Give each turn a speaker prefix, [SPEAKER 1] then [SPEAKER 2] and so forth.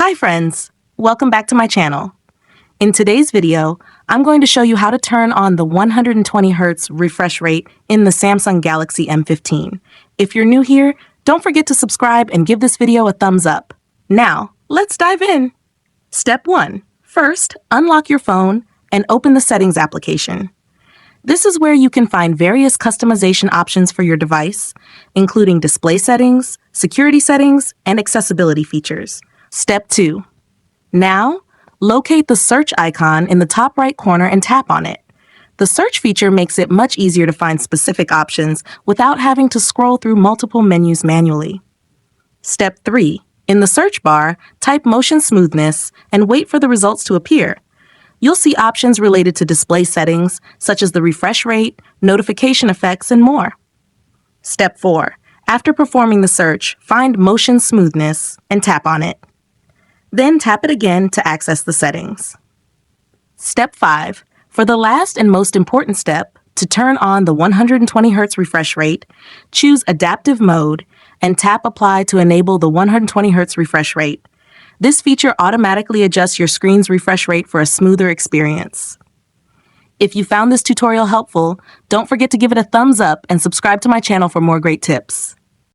[SPEAKER 1] Hi friends, welcome back to my channel. In today's video, I'm going to show you how to turn on the 120Hz refresh rate in the Samsung Galaxy M15. If you're new here, don't forget to subscribe and give this video a thumbs up. Now, let's dive in. Step 1. First, unlock your phone and open the Settings application. This is where you can find various customization options for your device, including display settings, security settings, and accessibility features. Step 2. Now, locate the search icon in the top right corner and tap on it. The search feature makes it much easier to find specific options without having to scroll through multiple menus manually. Step 3. In the search bar, type motion smoothness and wait for the results to appear. You'll see options related to display settings, such as the refresh rate, notification effects, and more. Step 4. After performing the search, find motion smoothness and tap on it. Then tap it again to access the settings. Step 5. For the last and most important step, to turn on the 120Hz refresh rate, choose Adaptive Mode and tap Apply to enable the 120Hz refresh rate. This feature automatically adjusts your screen's refresh rate for a smoother experience. If you found this tutorial helpful, don't forget to give it a thumbs up and subscribe to my channel for more great tips.